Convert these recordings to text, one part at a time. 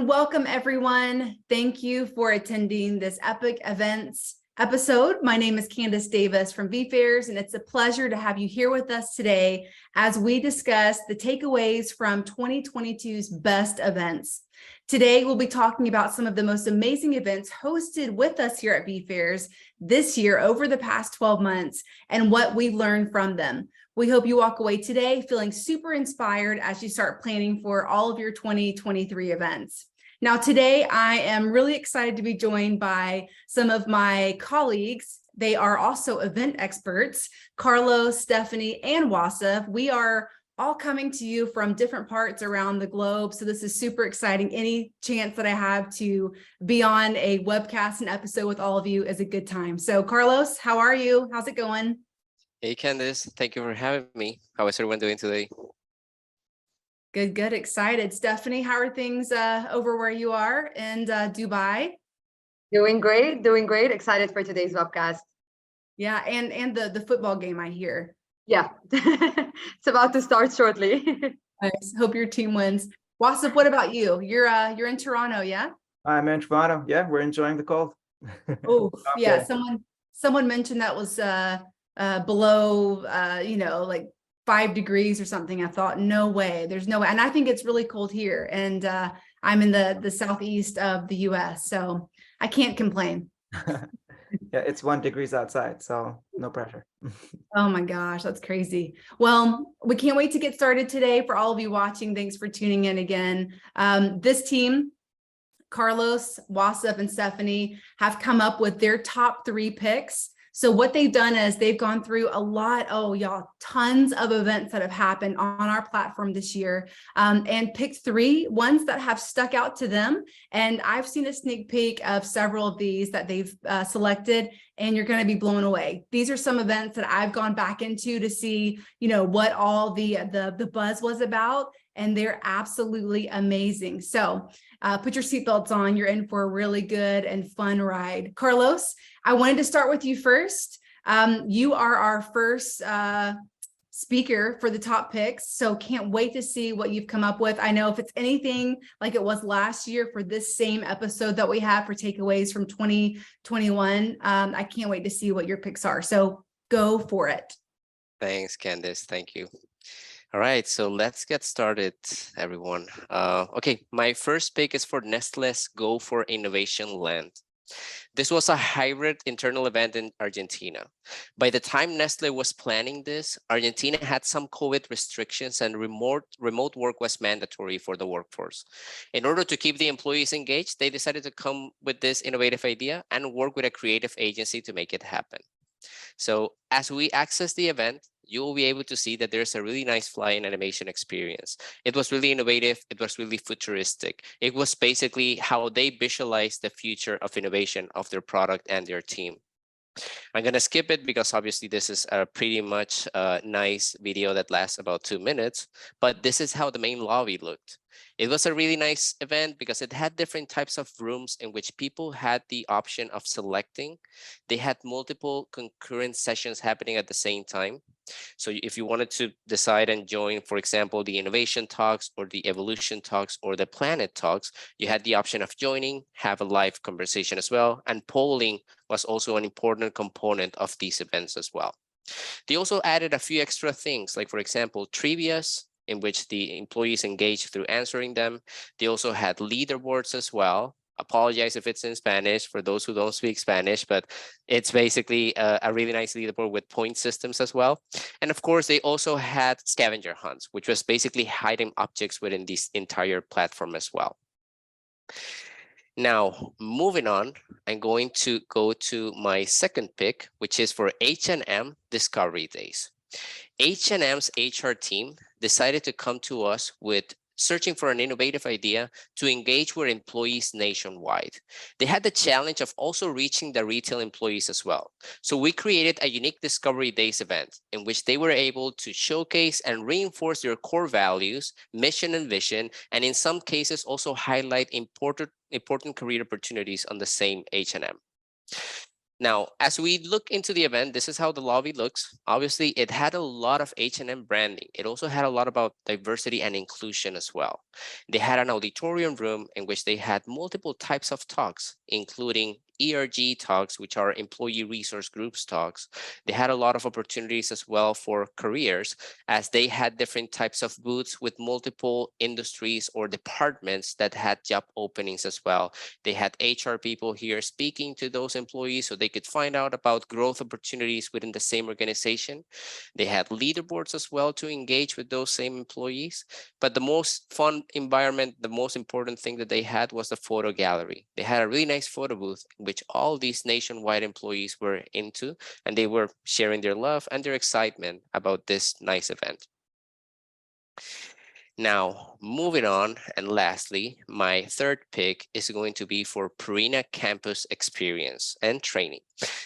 Welcome everyone. Thank you for attending this epic events episode. My name is Candace Davis from vFairs, and it's a pleasure to have you here with us today as we discuss the takeaways from 2022's best events. Today, we'll be talking about some of the most amazing events hosted with us here at vFairs this year over the past 12 months and what we've learned from them. We hope you walk away today feeling super inspired as you start planning for all of your 2023 events. Now, today, I am really excited to be joined by some of my colleagues. They are also event experts, Carlos, Stefany, and Wasif. We are all coming to you from different parts around the globe. So this is super exciting. Any chance that I have to be on a webcast and episode with all of you is a good time. So Carlos, how are you? How's it going? Hey, Candace. Thank you for having me. How is everyone doing today? Good. Excited. Stefany, how are things over where you are in Dubai? Doing great. Excited for today's webcast. Yeah, and the football game, I hear. Yeah, it's about to start shortly. Nice. Hope your team wins. Wasif, what about you? You're in Toronto, yeah? I'm in Toronto. Yeah, we're enjoying the cold. Oh, yeah. Someone mentioned that was below like 5 degrees or something. I thought, no way, there's no way. And I think it's really cold here. And I'm in the southeast of the US, so I can't complain. Yeah, it's 1 degree outside, so no pressure. Oh my gosh, that's crazy. Well, we can't wait to get started today. For all of you watching, thanks for tuning in again. This team, Carlos, Wasif, and Stefany, have come up with their top 3 picks. So what they've done is they've gone through a lot, tons of events that have happened on our platform this year, and picked 3 ones that have stuck out to them. And I've seen a sneak peek of several of these that they've selected, and you're going to be blown away. These are some events that I've gone back into to see, what all the buzz was about, and they're absolutely amazing. So put your seatbelts on. You're in for a really good and fun ride. Carlos, I wanted to start with you first. You are our first speaker for the top picks, so can't wait to see what you've come up with. I know if it's anything like it was last year for this same episode that we have for takeaways from 2021, I can't wait to see what your picks are. So go for it. Thanks, Candace. Thank you. All right, so let's get started, everyone. Okay, my first pick is for Nestlé's Go for Innovation Land. This was a hybrid internal event in Argentina. By the time Nestlé was planning this, Argentina had some COVID restrictions and remote work was mandatory for the workforce. In order to keep the employees engaged, they decided to come with this innovative idea and work with a creative agency to make it happen. So as we access the event, you will be able to see that there's a really nice flying animation experience. It was really innovative. It was really futuristic. It was basically how they visualize the future of innovation of their product and their team. I'm going to skip it because obviously this is a pretty much nice video that lasts about 2 minutes, but this is how the main lobby looked. It was a really nice event because it had different types of rooms in which people had the option of selecting. They had multiple concurrent sessions happening at the same time. So if you wanted to decide and join, for example, the innovation talks or the evolution talks or the planet talks, you had the option of joining, have a live conversation as well. And polling was also an important component of these events as well. They also added a few extra things, like, for example, trivias, in which the employees engaged through answering them. They also had leaderboards as well. Apologize if it's in Spanish for those who don't speak Spanish, but it's basically a really nice leaderboard with point systems as well. And of course, they also had scavenger hunts, which was basically hiding objects within this entire platform as well. Now, moving on, I'm going to go to my second pick, which is for H&M Discovery Days. H&M's HR team decided to come to us with searching for an innovative idea to engage with employees nationwide. They had the challenge of also reaching the retail employees as well. So we created a unique Discovery Days event in which they were able to showcase and reinforce their core values, mission and vision, and in some cases also highlight important career opportunities on the same H&M. Now, as we look into the event, this is how the lobby looks. Obviously, it had a lot of H&M branding. It also had a lot about diversity and inclusion as well. They had an auditorium room in which they had multiple types of talks, including ERG talks, which are employee resource groups talks. They had a lot of opportunities as well for careers, as they had different types of booths with multiple industries or departments that had job openings as well. They had HR people here speaking to those employees so they could find out about growth opportunities within the same organization. They had leaderboards as well to engage with those same employees. But the most fun environment, the most important thing that they had was the photo gallery. They had a really nice photo booth which all these nationwide employees were into, and they were sharing their love and their excitement about this nice event. Now, moving on, and lastly, my third pick is going to be for Purina Campus Experience and Training.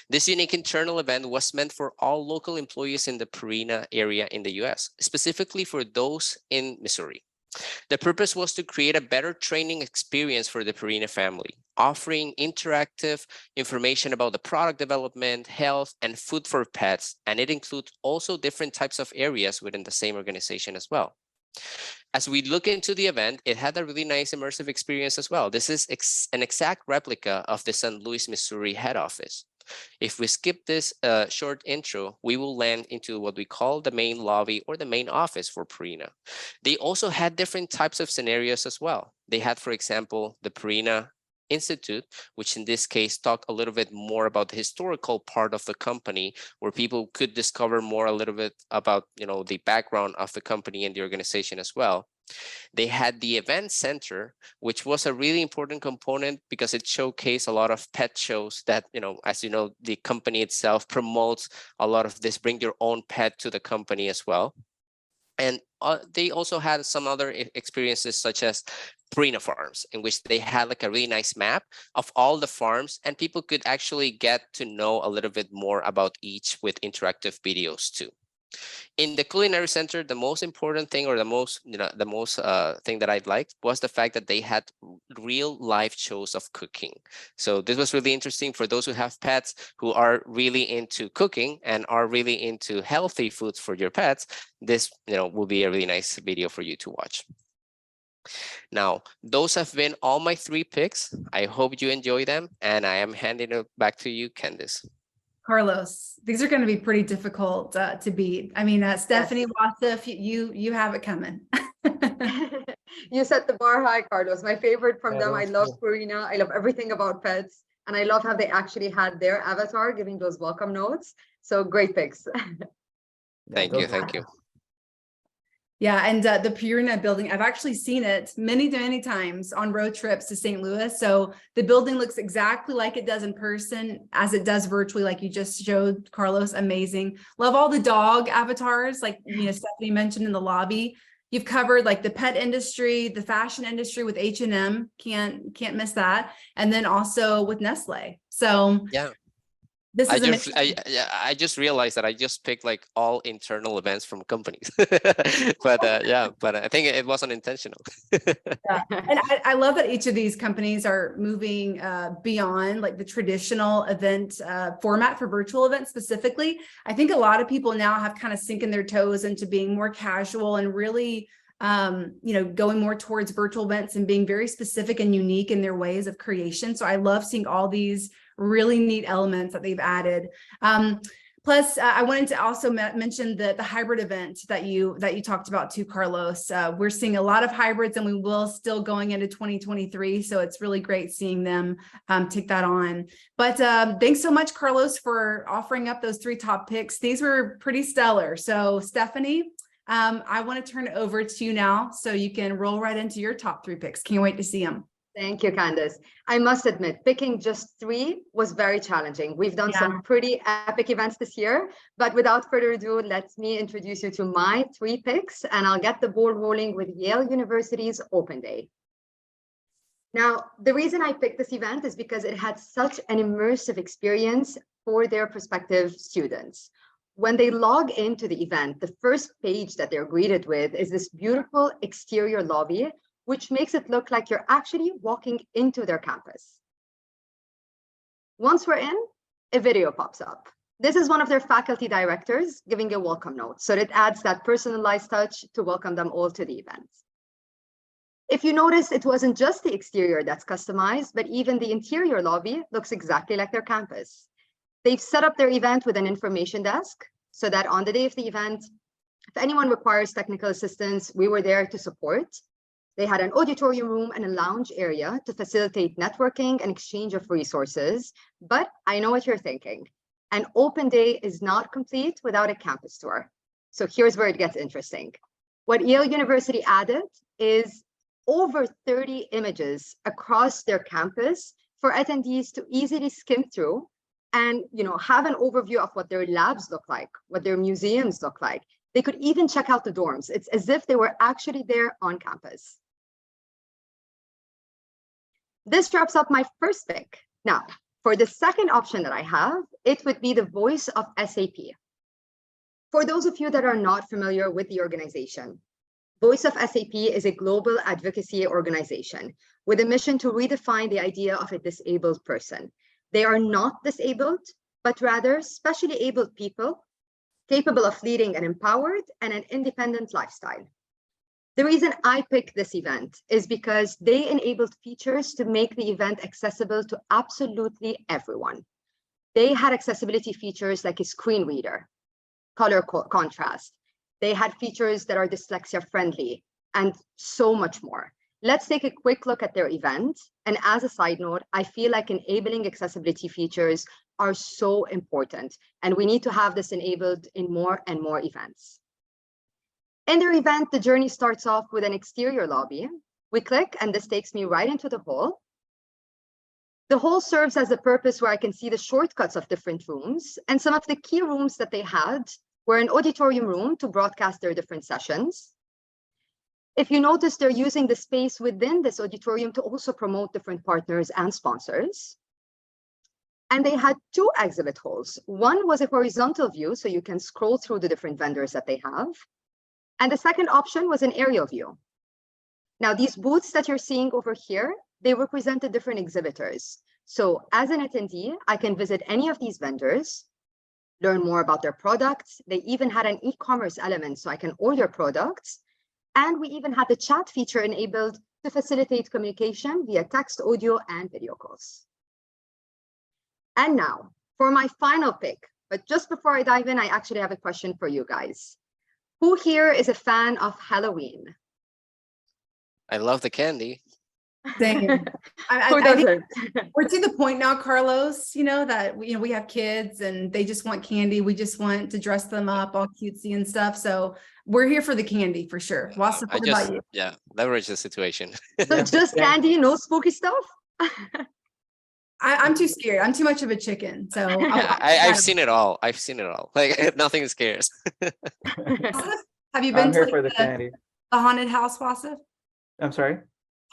This unique internal event was meant for all local employees in the Purina area in the US, specifically for those in Missouri. The purpose was to create a better training experience for the Purina family, offering interactive information about the product development, health, and food for pets, and it includes also different types of areas within the same organization as well. As we look into the event, it had a really nice immersive experience as well. This is an exact replica of the St. Louis, Missouri head office. If we skip this short intro, we will land into what we call the main lobby or the main office for Purina. They also had different types of scenarios as well. They had, for example, the Purina Institute, which in this case talked a little bit more about the historical part of the company, where people could discover more a little bit about, the background of the company and the organization as well. They had the event center, which was a really important component because it showcased a lot of pet shows that, as you know, the company itself promotes a lot of this, bring your own pet to the company as well. And they also had some other experiences such as Purina Farms, in which they had like a really nice map of all the farms, and people could actually get to know a little bit more about each with interactive videos too. In the culinary center, the most important thing, or the most thing that I liked, was the fact that they had real live shows of cooking. So this was really interesting for those who have pets who are really into cooking and are really into healthy foods for your pets. This, will be a really nice video for you to watch. Now, those have been all my 3 picks. I hope you enjoy them, and I am handing it back to you, Candice. Carlos, these are going to be pretty difficult to beat. I mean, Stefany, Wasif, you have it coming. You set the bar high, Carlos. My favorite from them, I love cool. Purina. I love everything about pets. And I love how they actually had their avatar giving those welcome notes. So great picks. Thank you. Yeah, and the Purina building, I've actually seen it many, many times on road trips to St. Louis. So the building looks exactly like it does in person as it does virtually, like you just showed, Carlos. Amazing. Love all the dog avatars, like Stefany mentioned in the lobby. You've covered like the pet industry, the fashion industry with H&M, can't miss that, and then also with Nestle. So yeah. This is amazing. I just realized that I just picked like all internal events from companies, but I think it wasn't intentional. Yeah. And I love that each of these companies are moving beyond like the traditional event format for virtual events specifically. I think a lot of people now have kind of sinking their toes into being more casual and really going more towards virtual events and being very specific and unique in their ways of creation. So I love seeing all these really neat elements that they've added. Plus, I wanted to also mention the hybrid event that you talked about too, Carlos. We're seeing a lot of hybrids, and we will still going into 2023. So it's really great seeing them take that on. But thanks so much, Carlos, for offering up those 3 top picks. These were pretty stellar. So Stefany, I want to turn it over to you now so you can roll right into your top 3 picks. Can't wait to see them. Thank you, Candice. I must admit, picking just 3 was very challenging. We've done Yeah. some pretty epic events this year, but without further ado, let me introduce you to my 3 picks, and I'll get the ball rolling with Yale University's Open Day. Now, the reason I picked this event is because it had such an immersive experience for their prospective students. When they log into the event, the first page that they're greeted with is this beautiful exterior lobby, which makes it look like you're actually walking into their campus. Once we're in, a video pops up. This is one of their faculty directors giving a welcome note, so it adds that personalized touch to welcome them all to the event. If you notice, it wasn't just the exterior that's customized, but even the interior lobby looks exactly like their campus. They've set up their event with an information desk so that on the day of the event, if anyone requires technical assistance, we were there to support. They had an auditorium room and a lounge area to facilitate networking and exchange of resources. But I know what you're thinking. An open day is not complete without a campus tour. So here's where it gets interesting. What Yale University added is over 30 images across their campus for attendees to easily skim through and have an overview of what their labs look like, what their museums look like. They could even check out the dorms. It's as if they were actually there on campus. This wraps up my first pick. Now, for the second option that I have, it would be the Voice of SAP. For those of you that are not familiar with the organization, Voice of SAP is a global advocacy organization with a mission to redefine the idea of a disabled person. They are not disabled, but rather specially abled people capable of leading an empowered and an independent lifestyle. The reason I picked this event is because they enabled features to make the event accessible to absolutely everyone. They had accessibility features like a screen reader, color contrast. They had features that are dyslexia friendly and so much more. Let's take a quick look at their event. And as a side note, I feel like enabling accessibility features are so important, and we need to have this enabled in more and more events. In their event, the journey starts off with an exterior lobby. We click, and this takes me right into the hall. The hall serves as a purpose where I can see the shortcuts of different rooms, and some of the key rooms that they had were an auditorium room to broadcast their different sessions. If you notice, they're using the space within this auditorium to also promote different partners and sponsors. And they had 2 exhibit halls. One was a horizontal view, so you can scroll through the different vendors that they have. And the second option was an aerial view. Now, these booths that you're seeing over here, they represented different exhibitors. So as an attendee, I can visit any of these vendors, learn more about their products. They even had an e-commerce element, so I can order products. And we even had the chat feature enabled to facilitate communication via text, audio, and video calls. And now for my final pick. But just before I dive in, I actually have a question for you guys. Who here is a fan of Halloween? I love the candy. Same. Who I think doesn't? we're to the point now, Carlos, that we have kids and they just want candy. We just want to dress them up all cutesy and stuff. So we're here for the candy for sure. Wasif, what about you? Yeah, leverage the situation. So just candy, no spooky stuff? I'm too scared. I'm too much of a chicken. So Yeah, I've seen it all. I've seen it all. Like nothing scares. Wasif, have you been I'm to here for the candy. a haunted house, Wasif? I'm sorry.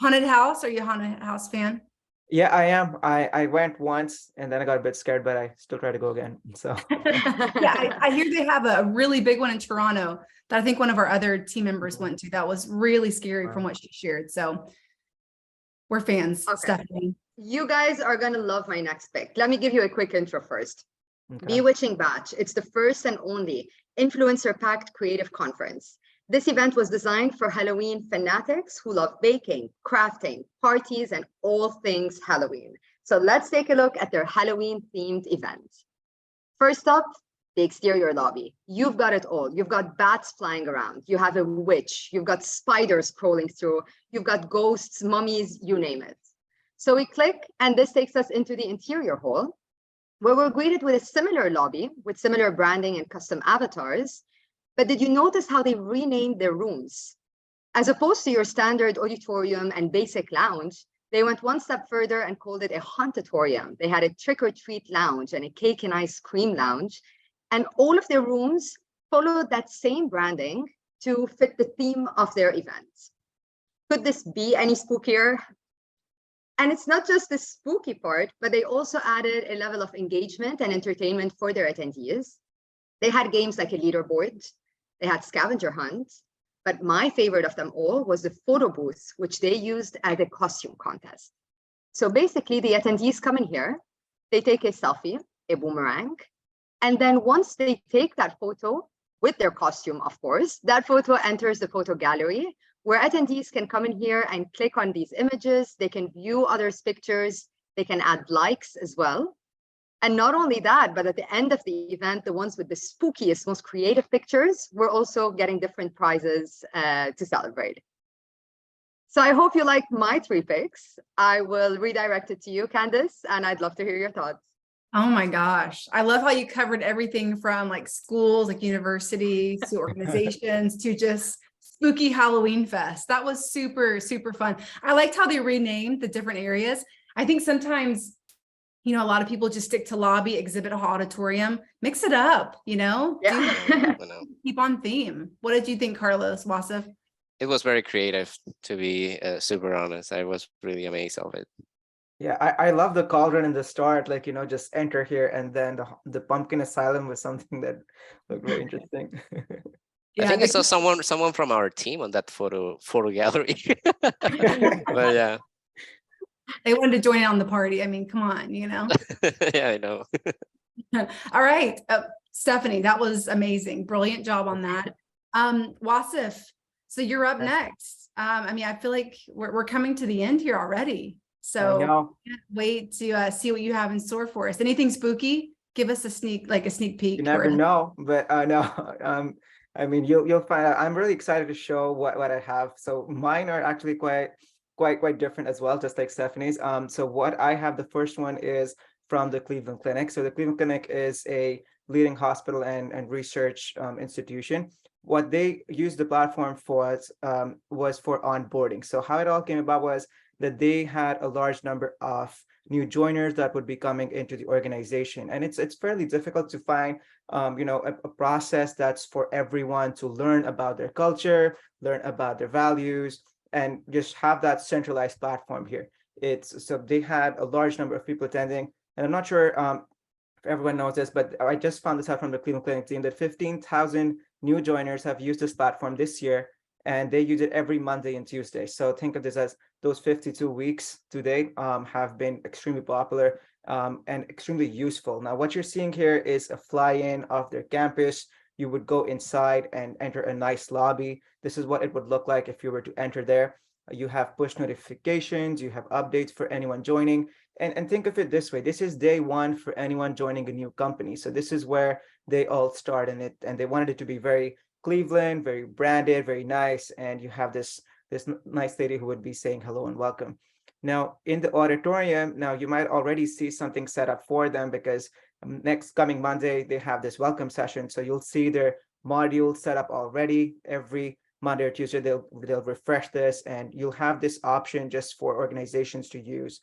Haunted house? Are you a haunted house fan? Yeah, I am. I went once and then I got a bit scared, but I still try to go again. So Yeah, I hear they have a really big one in Toronto that I think one of our other team members went to. That was really scary from what she shared. So we're fans, Okay. Stefany. You guys are going to love my next pick. Let me give you a quick intro first. okay. Bewitching Batch. It's the first and only influencer-packed creative conference. This event was designed for Halloween fanatics who love baking, crafting, parties, and all things Halloween. So let's take a look at their Halloween-themed event. First up, the exterior lobby. You've got it all. You've got bats flying around. You have a witch. You've got spiders crawling through. You've got ghosts, mummies, you name it. So we click, and this takes us into the interior hall, where we're greeted with a similar lobby with similar branding and custom avatars. But did you notice how they renamed their rooms? As opposed to your standard auditorium and basic lounge, They went one step further and called it a hauntatorium. They had a trick-or-treat lounge and a cake and ice cream lounge. And all of their rooms followed that same branding to fit the theme of their events. Could this be any spookier? And it's not just the spooky part, but they also added a level of engagement and entertainment for their attendees. They had games like a leaderboard, they had scavenger hunts, but my favorite of them all was the photo booth, which they used as a costume contest. So basically the attendees come in here, they take a selfie, a boomerang, and then once they take that photo with their costume, of course, that photo enters the photo gallery where attendees can come in here and click on these images. They can view others' pictures. They can add likes as well. And not only that, but at the end of the event, the ones with the spookiest, most creative pictures were also getting different prizes to celebrate. So I hope you like my 3 picks. I will redirect it to you, Candice, and I'd love to hear your thoughts. Oh my gosh. I love how you covered everything from like schools, like universities to organizations to just spooky Halloween fest. That was super, super fun. I liked how they renamed the different areas. I think sometimes, you know, a lot of people just stick to lobby, exhibit hall, auditorium, mix it up, you know, Yeah. keep on theme. What did you think, Carlos, Wasif? It was very creative, to be super honest. I was really amazed of it. Yeah, I love the cauldron in the start, like, you know, just enter here, and then the pumpkin asylum was something that looked very interesting. I think I saw someone from our team on that photo gallery. But yeah. They wanted to join in on the party. I mean, come on, you know. Yeah, I know. All right, Stefany, that was amazing. Brilliant job on that. Wasif, so you're up next. I mean, I feel like we're coming to the end here already. So can't wait to see what you have in store for us. Anything spooky? Give us a sneak peek. You never know, but no. I mean, you'll find out. I'm really excited to show what I have. So mine are actually quite different as well, just like Stefany's. So what I have, the first one is from the Cleveland Clinic. So the Cleveland Clinic is a leading hospital and research institution. What they used the platform for was for onboarding. So how it all came about was that they had a large number of new joiners that would be coming into the organization, and it's fairly difficult to find a process that's for everyone to learn about their culture, learn about their values, and just have that centralized platform here. So they had a large number of people attending, and I'm not sure if everyone knows this, but I just found this out from the Cleveland Clinic team that 15,000 new joiners have used this platform this year, and they use it every Monday and Tuesday. So think of this as those 52 weeks to date have been extremely popular and extremely useful. Now, what you're seeing here is a fly-in of their campus. You would go inside and enter a nice lobby. This is what it would look like if you were to enter there. You have push notifications, you have updates for anyone joining. And think of it this way, this is day one for anyone joining a new company. So this is where they all start in it, and they wanted it to be very Cleveland, very branded, very nice. And you have this nice lady who would be saying hello and welcome. Now in the auditorium, now you might already see something set up for them, because next coming Monday, they have this welcome session. So you'll see their module set up already. Every Monday or Tuesday, they'll refresh this, and you'll have this option just for organizations to use.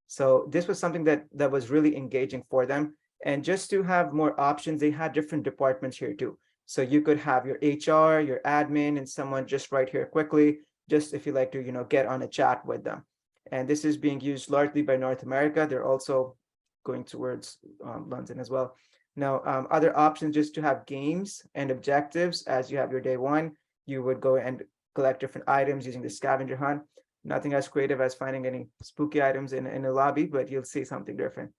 So this was something that was really engaging for them. And just to have more options, they had different departments here too. So you could have your HR, your admin, and someone just right here quickly, just if you like to, get on a chat with them. And this is being used largely by North America. They're also going towards London as well. Now, other options, just to have games and objectives as you have your day one. You would go and collect different items using the scavenger hunt. Nothing as creative as finding any spooky items in a lobby, but you'll see something different.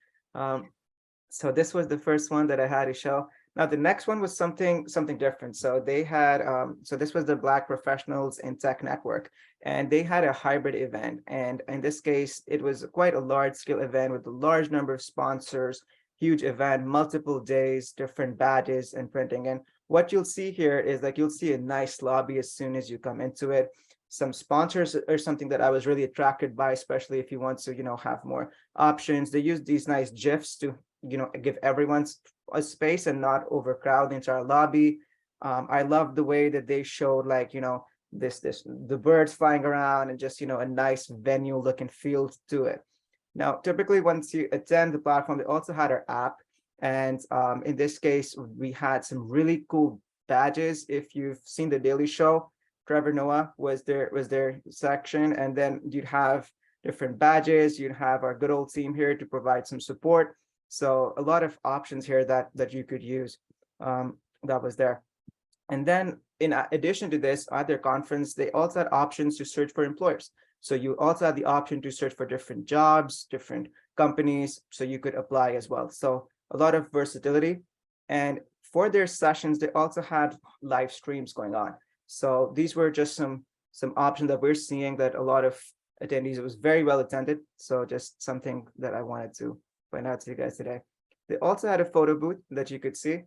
So this was the first one that I had to show. Now the next one was something different. So they had, so this was the Black Professionals in Tech Network, and they had a hybrid event. And in this case, it was quite a large scale event with a large number of sponsors, huge event, multiple days, different badges and printing. And what you'll see here is like, you'll see a nice lobby as soon as you come into it. Some sponsors are something that I was really attracted by, especially if you want to, have more options. They use these nice GIFs to, give everyone a space and not overcrowd the entire lobby. I love the way that they showed, like, the birds flying around and just, a nice venue look and feel to it. Now, typically once you attend the platform, they also had our app. And in this case, we had some really cool badges. If you've seen The Daily Show, Trevor Noah was their section, and then you'd have different badges. You'd have our good old team here to provide some support. So a lot of options here that you could use that was there. And then in addition to this, at their conference, they also had options to search for employers. So you also had the option to search for different jobs, different companies, so you could apply as well. So a lot of versatility. And for their sessions, they also had live streams going on. So these were just some options that we're seeing that a lot of attendees, it was very well attended. So just something that I wanted to point out to you guys today. They also had a photo booth that you could see.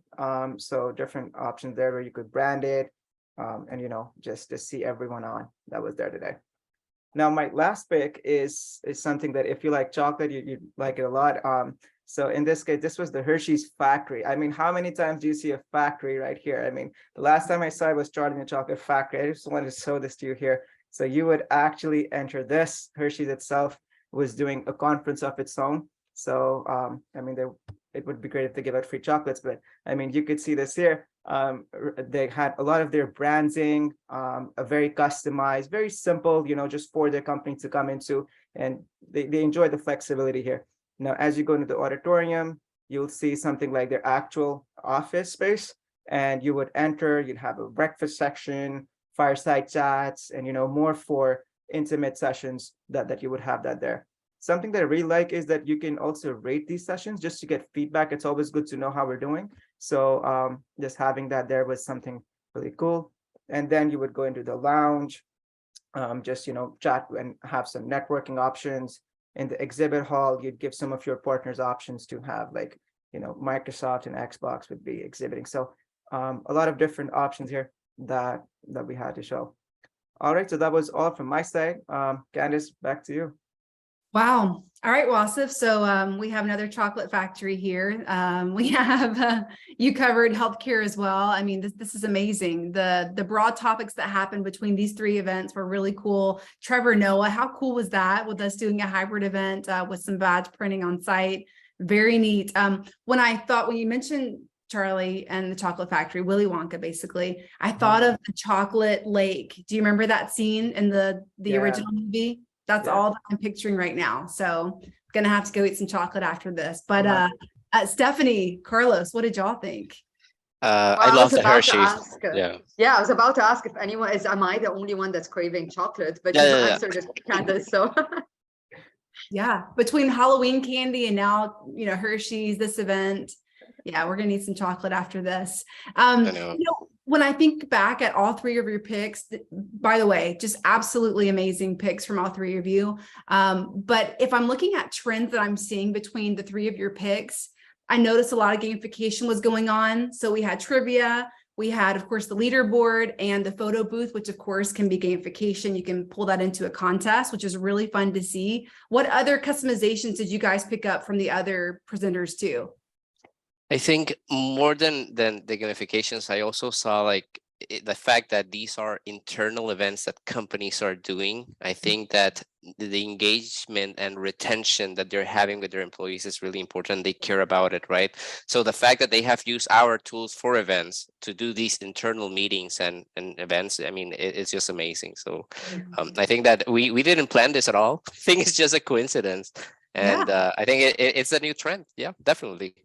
So different options there where you could brand it and, just to see everyone on that was there today. Now, my last pick is something that if you like chocolate, you like it a lot. So in this case, this was the Hershey's factory. I mean, how many times do you see a factory right here? I mean, the last time I saw it was Charlie and the Chocolate Factory. I just wanted to show this to you here. So you would actually enter this. Hershey's itself was doing a conference of its own. So, I mean, it would be great if they give out free chocolates, but I mean, you could see this here. They had a lot of their branding, a very customized, very simple, just for their company to come into, and they enjoy the flexibility here. Now, as you go into the auditorium, you'll see something like their actual office space, and you would enter, you'd have a breakfast section, fireside chats, and, more for intimate sessions that you would have that there. Something that I really like is that you can also rate these sessions just to get feedback. It's always good to know how we're doing. So just having that there was something really cool. And then you would go into the lounge, just, chat and have some networking options. In the exhibit hall, you'd give some of your partners options to have, like, Microsoft and Xbox would be exhibiting. So a lot of different options here that we had to show. All right, so that was all from my side. Candice, back to you. Wow. All right, Wasif. So we have another chocolate factory here. We have you covered healthcare as well. I mean, this is amazing. The broad topics that happened between these three events were really cool. Trevor Noah, how cool was that with us doing a hybrid event with some badge printing on site? Very neat. When you mentioned Charlie and the chocolate factory, Willy Wonka, basically, I thought of the chocolate lake. Do you remember that scene in the original movie? That's all that I'm picturing right now. So I'm gonna have to go eat some chocolate after this. But Stefany, Carlos, what did y'all think? I love the Hershey's. Yeah, I was about to ask if anyone am I the only one that's craving chocolate? But you answered it, Candice. So yeah, between Halloween candy and now Hershey's, this event. Yeah, we're gonna need some chocolate after this. When I think back at all three of your picks, by the way, just absolutely amazing picks from all three of you. But if I'm looking at trends that I'm seeing between the three of your picks, I noticed a lot of gamification was going on. So we had trivia, we had, of course, the leaderboard and the photo booth, which of course can be gamification. You can pull that into a contest, which is really fun to see. What other customizations did you guys pick up from the other presenters too? I think more than the gamifications, I also saw the fact that these are internal events that companies are doing. I think that the engagement and retention that they're having with their employees is really important. They care about it, right? So the fact that they have used our tools for events to do these internal meetings and events, I mean, it's just amazing. So I think that we didn't plan this at all. I think it's just a coincidence. And I think it's a new trend. Yeah, definitely.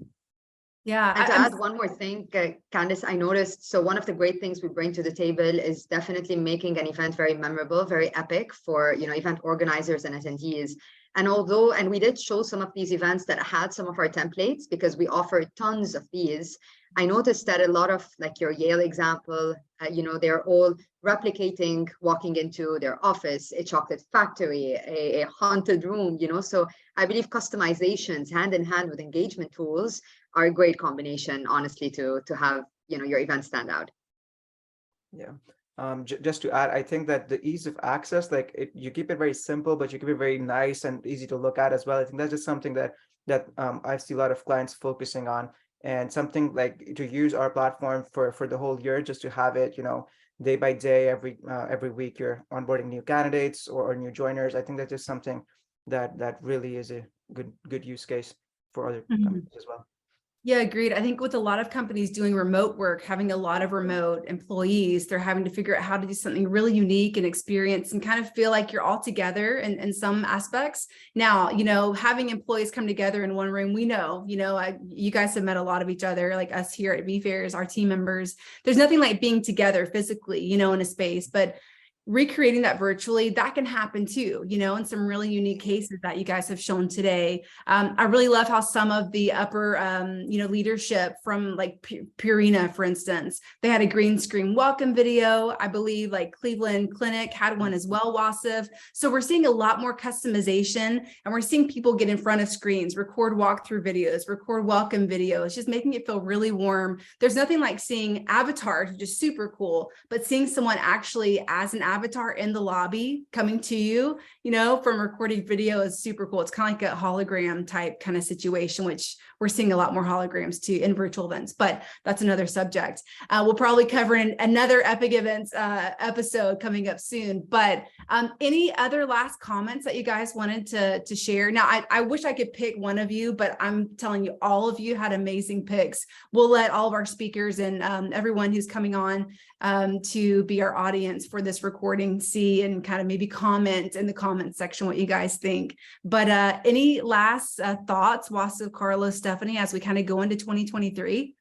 Yeah. And to add one more thing, Candice, I noticed, so one of the great things we bring to the table is definitely making an event very memorable, very epic for, event organizers and attendees. And we did show some of these events that had some of our templates because we offer tons of these. I noticed that a lot of, like your Yale example, they're all replicating walking into their office, a chocolate factory, a haunted room, so I believe customizations hand in hand with engagement tools are a great combination, honestly, to have, your event stand out. Yeah. Just to add, I think that the ease of access, you keep it very simple, but you keep it very nice and easy to look at as well. I think that's just something that I see a lot of clients focusing on, and something like to use our platform for the whole year, just to have it, day by day, every week you're onboarding new candidates or new joiners. I think that's just something that really is a good use case for other companies as well. Yeah, agreed. I think with a lot of companies doing remote work, having a lot of remote employees, they're having to figure out how to do something really unique and experience and kind of feel like you're all together in some aspects. Now, having employees come together in one room, we know, you guys have met a lot of each other, like us here at vFairs, our team members. There's nothing like being together physically, in a space, but recreating that virtually, that can happen too, in some really unique cases that you guys have shown today. I really love how some of the upper, leadership from like Purina, for instance, they had a green screen welcome video. I believe like Cleveland Clinic had one as well, Wasif. So we're seeing a lot more customization, and we're seeing people get in front of screens, record walkthrough videos, record welcome videos, just making it feel really warm. There's nothing like seeing avatars, which is super cool, but seeing someone actually as an avatar in the lobby coming to you, from recording video is super cool. It's kind of like a hologram type kind of situation, which we're seeing a lot more holograms too in virtual events, but that's another subject. We'll probably cover in another Epic Events episode coming up soon, but any other last comments that you guys wanted to share? Now, I wish I could pick one of you, but I'm telling you, all of you had amazing picks. We'll let all of our speakers and everyone who's coming on to be our audience for this recording see and kind of maybe comment in the comments section what you guys think. But any last thoughts, Wasif, Carlos, Stefany, as we kind of go into 2023?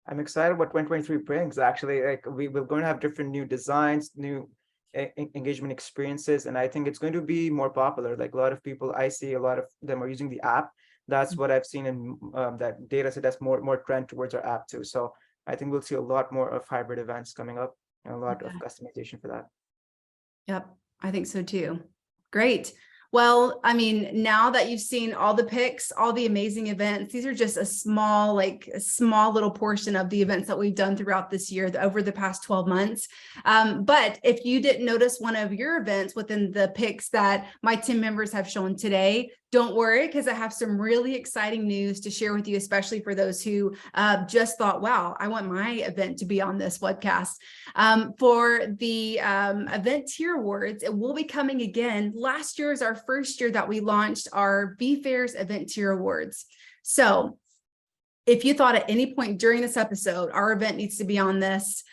I'm excited what 2023 brings. Actually, like we're going to have different new designs, new engagement experiences, and I think it's going to be more popular. Like a lot of people, I see a lot of them are using the app. That's what I've seen in that data set. That's more trend towards our app too. So I think we'll see a lot more of hybrid events coming up and a lot of customization for that. Yep, I think so too. Great. Well, I mean, now that you've seen all the picks, all the amazing events, these are just a small little portion of the events that we've done throughout this year, over the past 12 months. But if you didn't notice one of your events within the picks that my team members have shown today, don't worry, because I have some really exciting news to share with you, especially for those who just thought, wow, I want my event to be on this webcast. For the Eventeer Awards, it will be coming again. Last year is our first year that we launched our vFairs Eventeer Awards. So if you thought at any point during this episode, our event needs to be on this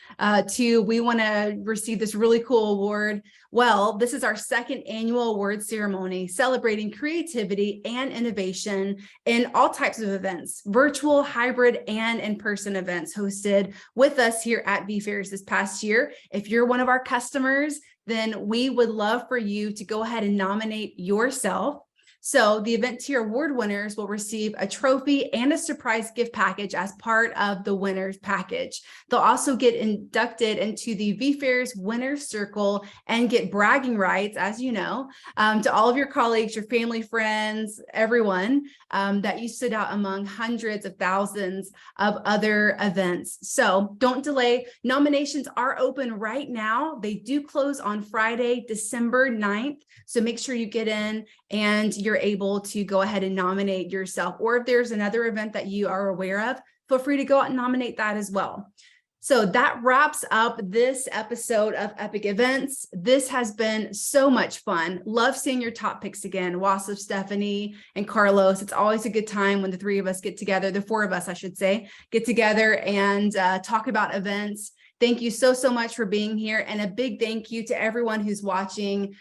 too, we want to receive this really cool award. Well, this is our second annual award ceremony celebrating creativity and innovation in all types of events, virtual, hybrid, and in-person events hosted with us here at vFairs this past year. If you're one of our customers, then we would love for you to go ahead and nominate yourself. So the Eventeer Award winners will receive a trophy and a surprise gift package as part of the winners package. They'll also get inducted into the vFairs Winners Circle and get bragging rights, as you know, to all of your colleagues, your family, friends, everyone that you stood out among hundreds of thousands of other events. So don't delay. Nominations are open right now. They do close on Friday, December 9th. So make sure you get in and you're able to go ahead and nominate yourself. Or if there's another event that you are aware of, feel free to go out and nominate that as well. So that wraps up this episode of Epic Events. This has been so much fun. Love seeing your top picks again, Wasif, Stefany, and Carlos. It's always a good time when the three of us get together, the four of us, I should say, get together and talk about events. Thank you so much for being here. And a big thank you to everyone who's watching.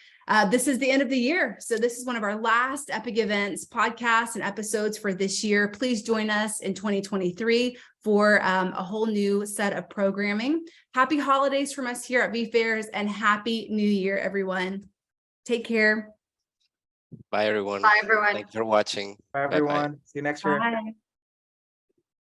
This is the end of the year. So this is one of our last Epic Events podcasts and episodes for this year. Please join us in 2023 for a whole new set of programming. Happy holidays from us here at vFairs and Happy New Year, everyone. Take care. Bye, everyone. Bye, everyone. Thanks for watching. Bye, everyone. See you next year. Bye.